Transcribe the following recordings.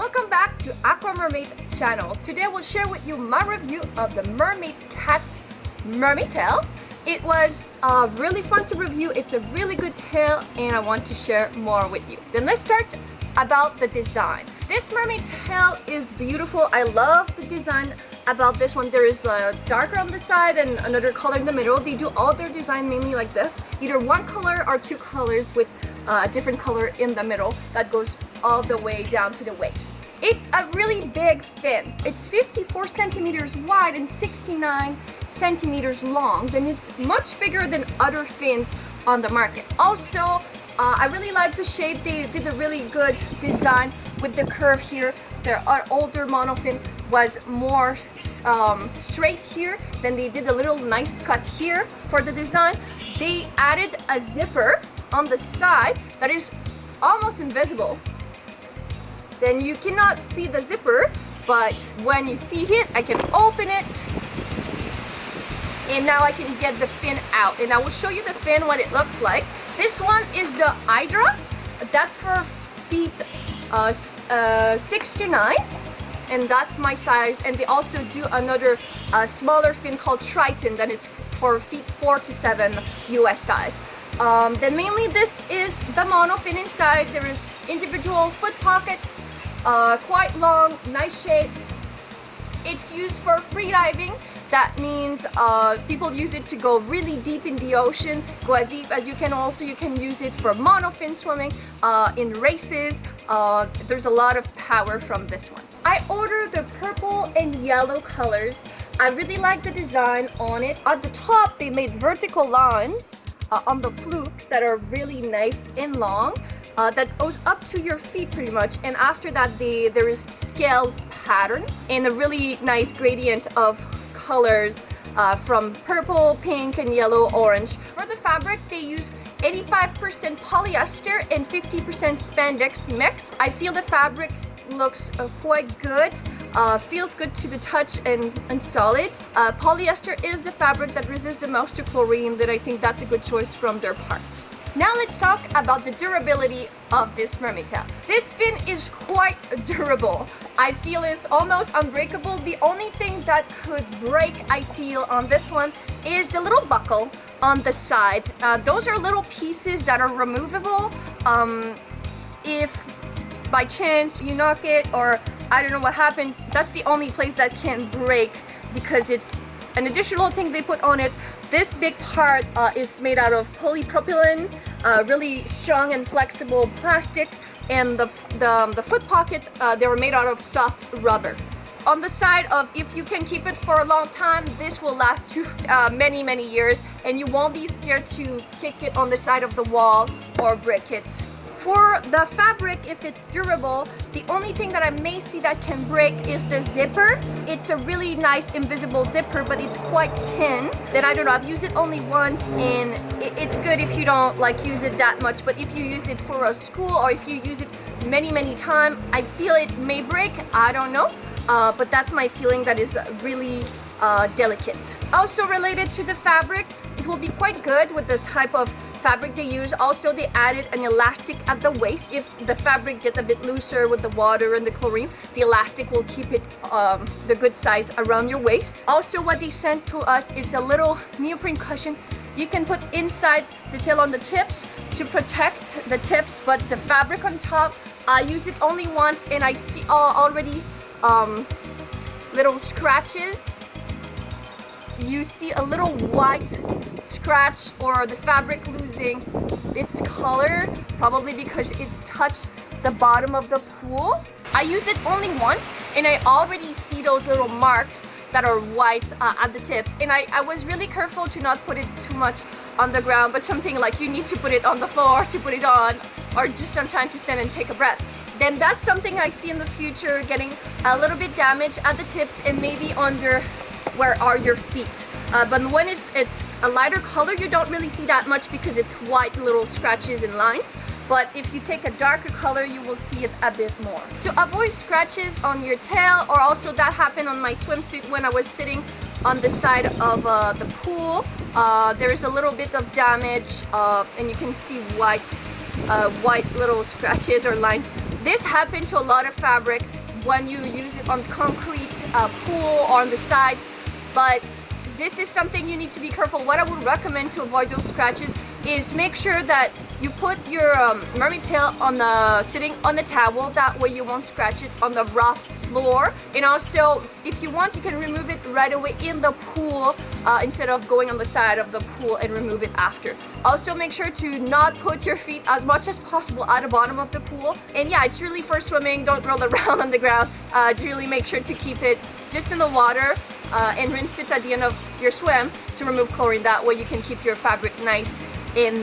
Welcome back to Aquamermaid channel. Today I will share with you my review of the Mermaid Kat's Mermaid Tail. It was really fun to review. It's a really good tail and I want to share more with you. Then let's start about the design. This mermaid tail is beautiful. I love the design about this one. There is a darker on the side and another color in the middle. They do all their design mainly like this. Either one color or two colors with a different color in the middle that goes all the way down to the waist. It's a really big fin. It's 54 centimeters wide and 69 centimeters long. Then it's much bigger than other fins on the market. Also, I really like the shape. They did a really good design with the curve here. Their older monofin was more straight here. Then they did a little nice cut here for the design. They added a zipper on the side that is almost invisible. Then you cannot see the zipper, but when you see it, I can open it. And now I can get the fin out. And I will show you the fin, what it looks like. This one is the Hydra. That's for feet 6 to 9. And that's my size. And they also do another smaller fin called Triton that is for feet 4 to 7 US size. Then mainly this is the monofin inside. There is individual foot pockets, quite long, nice shape. It's used for free diving. That means people use it to go really deep in the ocean, go as deep as you can. Also, you can use it for monofin swimming in races. There's a lot of power from this one. I ordered the purple and yellow colors. I really like the design on it. At the top, they made vertical lines on the fluke that are really nice and long. That goes up to your feet pretty much, and after that there is scales pattern and a really nice gradient of colors from purple, pink, and yellow, orange. For the fabric, they use 85% polyester and 50% spandex mix. I feel the fabric looks quite good. Feels good to the touch and solid. Polyester is the fabric that resists the most to chlorine. That I think that's a good choice from their part. Now let's talk about the durability of this mermaid tail. This fin is quite durable. I feel it's almost unbreakable. The only thing that could break, I feel, on this one is the little buckle on the side. Those are little pieces that are removable. If by chance you knock it or I don't know what happens, that's the only place that can break because it's an additional thing they put on it. This big part is made out of polypropylene, really strong and flexible plastic, and the foot pockets, they were made out of soft rubber. On the side of, if you can keep it for a long time, this will last you many years, and you won't be scared to kick it on the side of the wall or break it. For the fabric, if it's durable, the only thing that I may see that can break is the zipper. It's a really nice invisible zipper, but it's quite thin. Then I don't know, I've used it only once, and it's good if you don't use it that much. But if you use it for a school or if you use it many times, I feel it may break. I don't know, but that's my feeling. That is really delicate. Also related to the fabric, it will be quite good with the type of fabric they use. Also, they added an elastic at the waist. If the fabric gets a bit looser with the water and the chlorine, the elastic will keep it the good size around your waist. Also, what they sent to us is a little neoprene cushion you can put inside the tail on the tips to protect the tips, but the fabric on top, I used it only once and I see already little scratches. You see a little white scratch or the fabric losing its color, probably because it touched the bottom of the pool. I used it only once and I already see those little marks that are white at the tips, and I was really careful to not put it too much on the ground, but something like you need to put it on the floor to put it on, or just sometimes to stand and take a breath. Then that's something I see in the future, getting a little bit damaged at the tips and maybe under where are your feet. But when it's a lighter color, you don't really see that much because it's white little scratches and lines. But if you take a darker color, you will see it a bit more. To avoid scratches on your tail, or also that happened on my swimsuit when I was sitting on the side of the pool, there is a little bit of damage and you can see white little scratches or lines. This happens to a lot of fabric when you use it on concrete pool or on the side, but this is something you need to be careful. What I would recommend to avoid those scratches is make sure that you put your mermaid tail on sitting on the towel. That way you won't scratch it on the rough floor. And also, if you want, you can remove it right away in the pool instead of going on the side of the pool and remove it after. Also, make sure to not put your feet as much as possible at the bottom of the pool. And yeah, it's really for swimming. Don't roll around on the ground. Really make sure to keep it just in the water and rinse it at the end of your swim to remove chlorine. That way you can keep your fabric nice and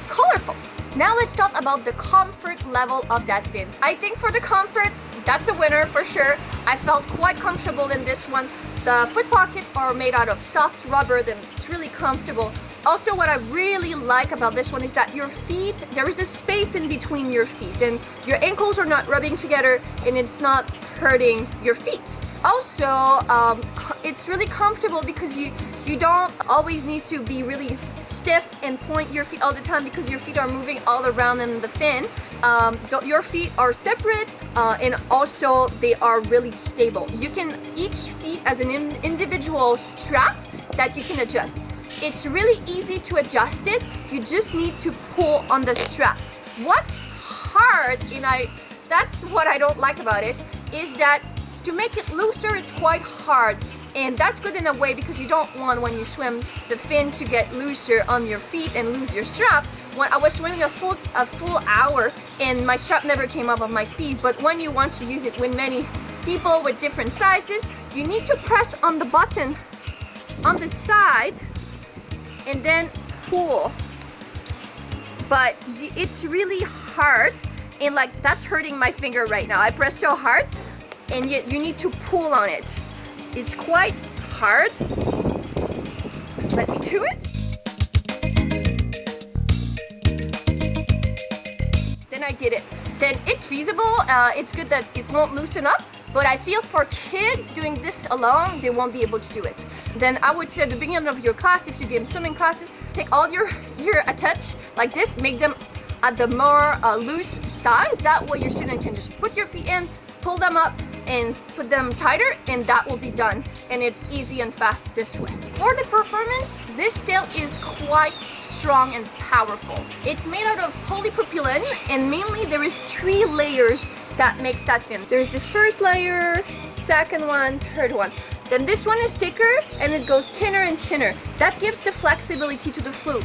colorful. Now let's talk about the comfort level of that fin. I think for the comfort, that's a winner for sure. I felt quite comfortable in this one. The foot pockets are made out of soft rubber, then it's really comfortable. Also, what I really like about this one is that your feet, there is a space in between your feet and your ankles are not rubbing together and it's not hurting your feet. Also, it's really comfortable because you don't always need to be really stiff and point your feet all the time because your feet are moving all around in the fin. Your feet are separate and also they are really stable. You can, each feet as an individual strap that you can adjust. It's really easy to adjust it. You just need to pull on the strap. What's hard, and that's what I don't like about it, is that to make it looser, it's quite hard. And that's good in a way because you don't want, when you swim, the fin to get looser on your feet and lose your strap. When I was swimming a full hour and my strap never came up on my feet, but when you want to use it with many people with different sizes, you need to press on the button on the side and then pull. But it's really hard, and like that's hurting my finger right now. I press so hard, and yet you need to pull on it. It's quite hard. Let me do it. Then I did it. Then it's feasible. It's good that it won't loosen up, but I feel for kids doing this alone, they won't be able to do it. Then I would say at the beginning of your class, if you're doing swimming classes, take all your attach like this, make them at the more loose size. That way your student can just put your feet in, pull them up, and put them tighter, and that will be done. And it's easy and fast this way. For the performance, this tail is quite strong and powerful. It's made out of polypropylene, and mainly there is 3 layers that makes that fin. There's this first layer, second one, third one. Then this one is thicker and it goes thinner and thinner. That gives the flexibility to the fluke.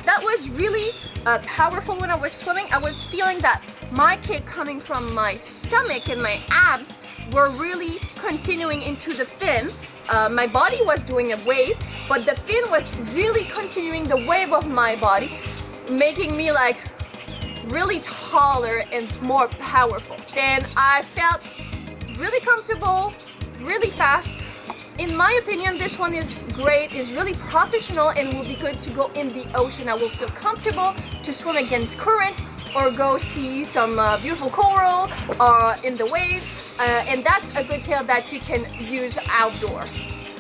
That was really powerful when I was swimming. I was feeling that my kick coming from my stomach and my abs were really continuing into the fin. My body was doing a wave, but the fin was really continuing the wave of my body, making me like really taller and more powerful. Then I felt really comfortable, really fast. In my opinion, this one is great, is really professional, and will be good to go in the ocean. I will feel comfortable to swim against current or go see some beautiful coral or in the waves. And that's a good tail that you can use outdoor.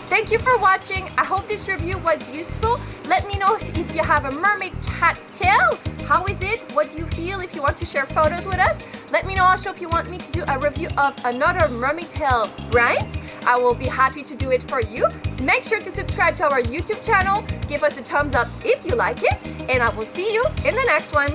Thank you for watching. I hope this review was useful. Let me know if you have a mermaid cat tail. How is it? What do you feel? If you want to share photos with us, let me know also if you want me to do a review of another mermaid tail brand. I will be happy to do it for you. Make sure to subscribe to our YouTube channel. Give us a thumbs up if you like it, and I will see you in the next one.